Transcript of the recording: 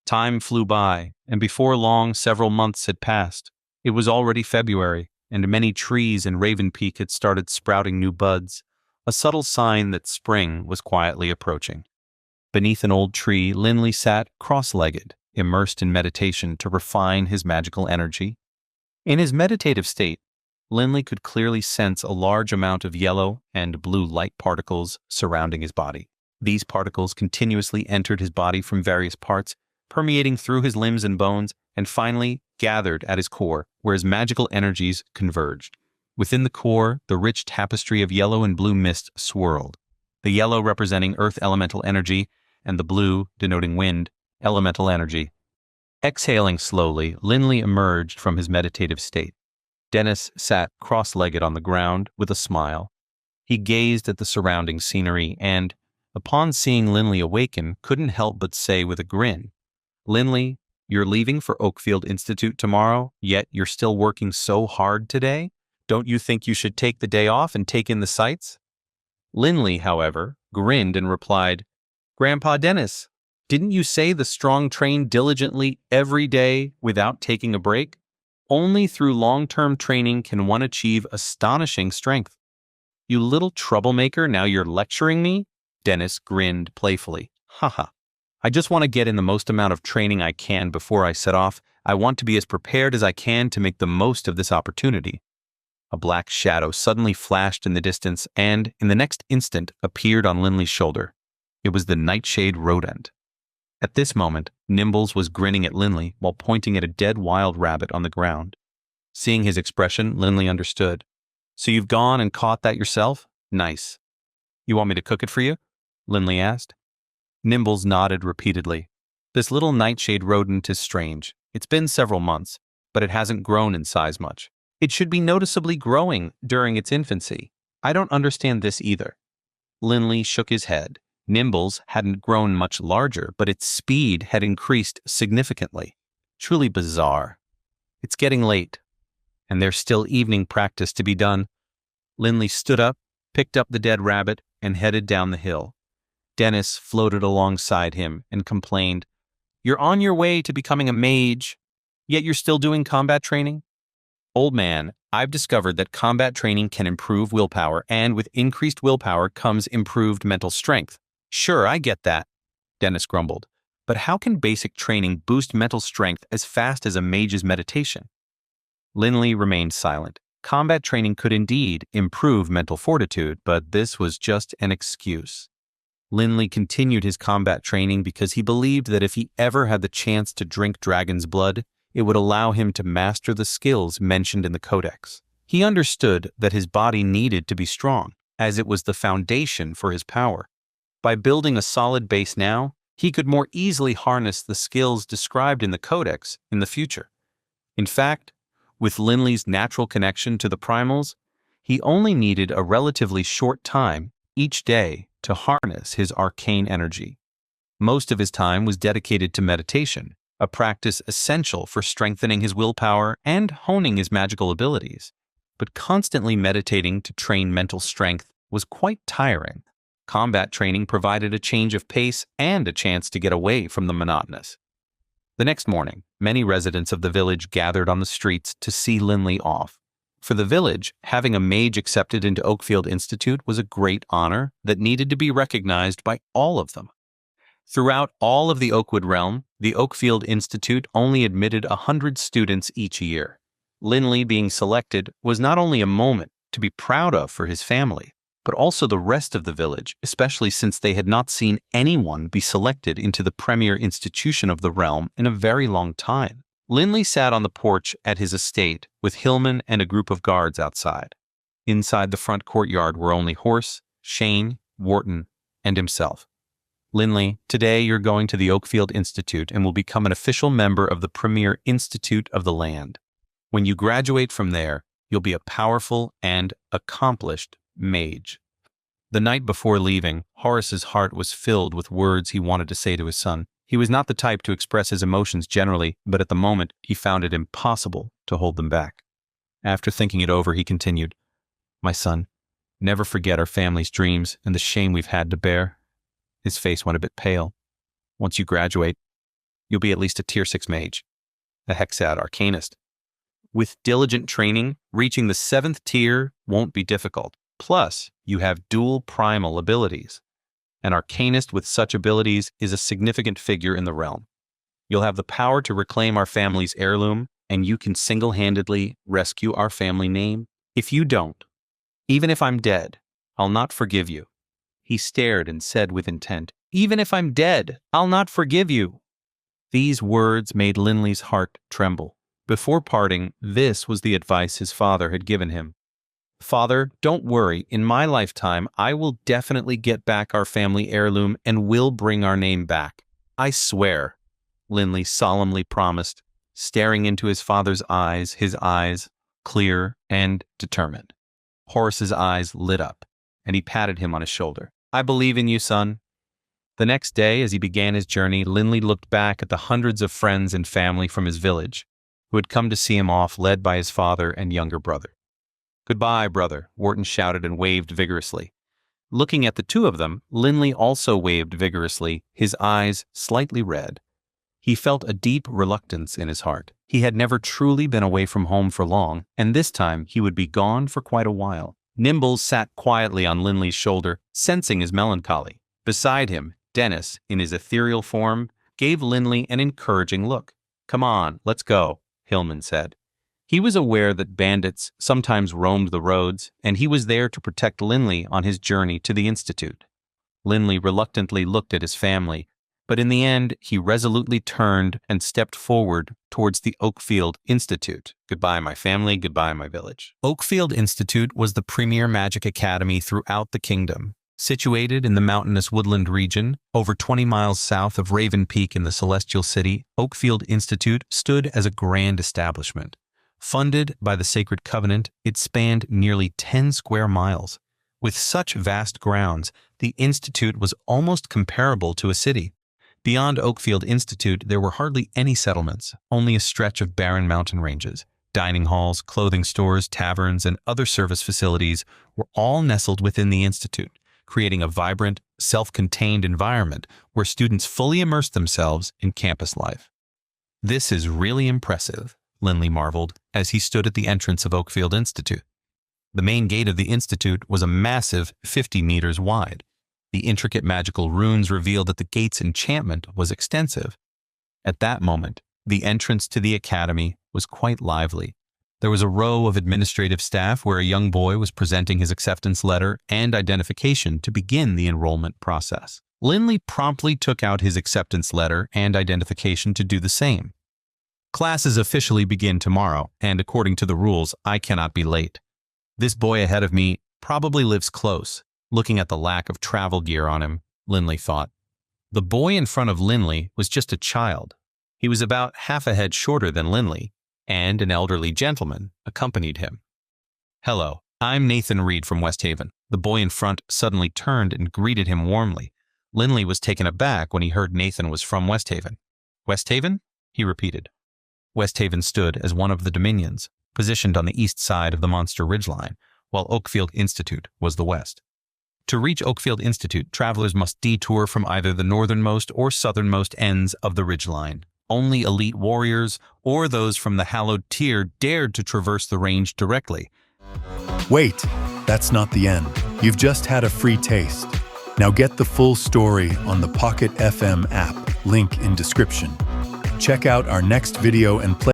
Time flew by, and before long several months had passed. It was already February, and many trees in Raven Peak had started sprouting new buds, a subtle sign that spring was quietly approaching. Beneath an old tree, Linley sat cross-legged, immersed in meditation to refine his magical energy. In his meditative state, Linley could clearly sense a large amount of yellow and blue light particles surrounding his body. These particles continuously entered his body from various parts, permeating through his limbs and bones, and finally gathered at his core, where his magical energies converged. Within the core, the rich tapestry of yellow and blue mist swirled, the yellow representing earth elemental energy, and the blue, denoting wind, elemental energy. Exhaling slowly, Linley emerged from his meditative state. Dennis sat cross-legged on the ground with a smile. He gazed at the surrounding scenery and, upon seeing Linley awaken, couldn't help but say with a grin, "Linley, you're leaving for Oakfield Institute tomorrow, yet you're still working so hard today? Don't you think you should take the day off and take in the sights?" Linley, however, grinned and replied, "Grandpa Dennis, didn't you say the strong train diligently every day without taking a break? Only through long-term training can one achieve astonishing strength." "You little troublemaker, now you're lecturing me?" Dennis grinned playfully. "Haha. I just want to get in the most amount of training I can before I set off. I want to be as prepared as I can to make the most of this opportunity." A black shadow suddenly flashed in the distance and, in the next instant, appeared on Linley's shoulder. It was the Nightshade Rodent. At this moment, Nimbles was grinning at Linley while pointing at a dead wild rabbit on the ground. Seeing his expression, Linley understood. "So you've gone and caught that yourself? Nice. You want me to cook it for you?" Linley asked. Nimbles nodded repeatedly. "This little Nightshade Rodent is strange. It's been several months, but it hasn't grown in size much. It should be noticeably growing during its infancy. I don't understand this either." Linley shook his head. Nimbles hadn't grown much larger, but its speed had increased significantly. Truly bizarre. "It's getting late, and there's still evening practice to be done." Linley stood up, picked up the dead rabbit, and headed down the hill. Dennis floated alongside him and complained, "You're on your way to becoming a mage, yet you're still doing combat training?" "Old man, I've discovered that combat training can improve willpower, and with increased willpower comes improved mental strength." "Sure, I get that," Dennis grumbled. "But how can basic training boost mental strength as fast as a mage's meditation?" Linley remained silent. Combat training could indeed improve mental fortitude, but this was just an excuse. Linley continued his combat training because he believed that if he ever had the chance to drink dragon's blood, it would allow him to master the skills mentioned in the Codex. He understood that his body needed to be strong, as it was the foundation for his power. By building a solid base now, he could more easily harness the skills described in the Codex in the future. In fact, with Linley's natural connection to the primals, he only needed a relatively short time each day to harness his arcane energy. Most of his time was dedicated to meditation, a practice essential for strengthening his willpower and honing his magical abilities. But constantly meditating to train mental strength was quite tiring. Combat training provided a change of pace and a chance to get away from the monotonous. The next morning, many residents of the village gathered on the streets to see Linley off. For the village, having a mage accepted into Oakfield Institute was a great honor that needed to be recognized by all of them. Throughout all of the Oakwood realm, the Oakfield Institute only admitted 100 students each year. Linley being selected was not only a moment to be proud of for his family, but also the rest of the village, especially since they had not seen anyone be selected into the premier institution of the realm in a very long time. Linley sat on the porch at his estate with Hillman and a group of guards outside. Inside the front courtyard were only Horse, Shane, Wharton, and himself. "Linley, today you're going to the Oakfield Institute and will become an official member of the premier institute of the land. When you graduate from there, you'll be a powerful and accomplished mage." The night before leaving, Horace's heart was filled with words he wanted to say to his son. He was not the type to express his emotions generally, but at the moment he found it impossible to hold them back. After thinking it over, he continued, "My son, never forget our family's dreams and the shame we've had to bear." His face went a bit pale. "Once you graduate, you'll be at least a Tier 6 mage, a Hexad Arcanist. With diligent training, reaching the 7th tier won't be difficult. Plus, you have dual primal abilities. An Arcanist with such abilities is a significant figure in the realm. You'll have the power to reclaim our family's heirloom, and you can single-handedly rescue our family name. If you don't, even if I'm dead, I'll not forgive you. He stared and said with intent, "Even if I'm dead, I'll not forgive you." These words made Linley's heart tremble. Before parting, this was the advice his father had given him. "Father, don't worry. In my lifetime, I will definitely get back our family heirloom and will bring our name back. I swear," Linley solemnly promised, staring into his father's eyes, his eyes clear and determined. Horace's eyes lit up, and he patted him on his shoulder. "I believe in you, son." The next day, as he began his journey, Linley looked back at the hundreds of friends and family from his village who had come to see him off, led by his father and younger brother. "Goodbye, brother," Wharton shouted and waved vigorously. Looking at the two of them, Linley also waved vigorously, his eyes slightly red. He felt a deep reluctance in his heart. He had never truly been away from home for long, and this time he would be gone for quite a while. Nimbles sat quietly on Linley's shoulder, sensing his melancholy. Beside him, Dennis, in his ethereal form, gave Linley an encouraging look. "Come on, let's go," Hillman said. He was aware that bandits sometimes roamed the roads, and he was there to protect Linley on his journey to the Institute. Linley reluctantly looked at his family, but in the end, he resolutely turned and stepped forward towards the Oakfield Institute. "Goodbye, my family. Goodbye, my village." Oakfield Institute was the premier magic academy throughout the kingdom. Situated in the mountainous woodland region, over 20 miles south of Raven Peak in the Celestial City, Oakfield Institute stood as a grand establishment. Funded by the Sacred Covenant, it spanned nearly 10 square miles. With such vast grounds, the institute was almost comparable to a city. Beyond Oakfield Institute, there were hardly any settlements, only a stretch of barren mountain ranges. Dining halls, clothing stores, taverns, and other service facilities were all nestled within the institute, creating a vibrant, self-contained environment where students fully immersed themselves in campus life. "This is really impressive," Linley marveled as he stood at the entrance of Oakfield Institute. The main gate of the institute was a massive 50 meters wide. The intricate magical runes revealed that the gate's enchantment was extensive. At that moment, the entrance to the academy was quite lively. There was a row of administrative staff where a young boy was presenting his acceptance letter and identification to begin the enrollment process. Linley promptly took out his acceptance letter and identification to do the same. "Classes officially begin tomorrow, and according to the rules, I cannot be late. This boy ahead of me probably lives close." Looking at the lack of travel gear on him, Linley thought. The boy in front of Linley was just a child. He was about half a head shorter than Linley, and an elderly gentleman accompanied him. "Hello, I'm Nathan Reed from West Haven." The boy in front suddenly turned and greeted him warmly. Linley was taken aback when he heard Nathan was from West Haven. "West Haven?" he repeated. West Haven stood as one of the dominions, positioned on the east side of the Monster Ridgeline, while Oakfield Institute was the west. To reach Oakfield Institute, travelers must detour from either the northernmost or southernmost ends of the ridgeline. Only elite warriors or those from the hallowed tier dared to traverse the range directly. Wait, that's not the end. You've just had a free taste. Now get the full story on the Pocket FM app, link in description. Check out our next video and play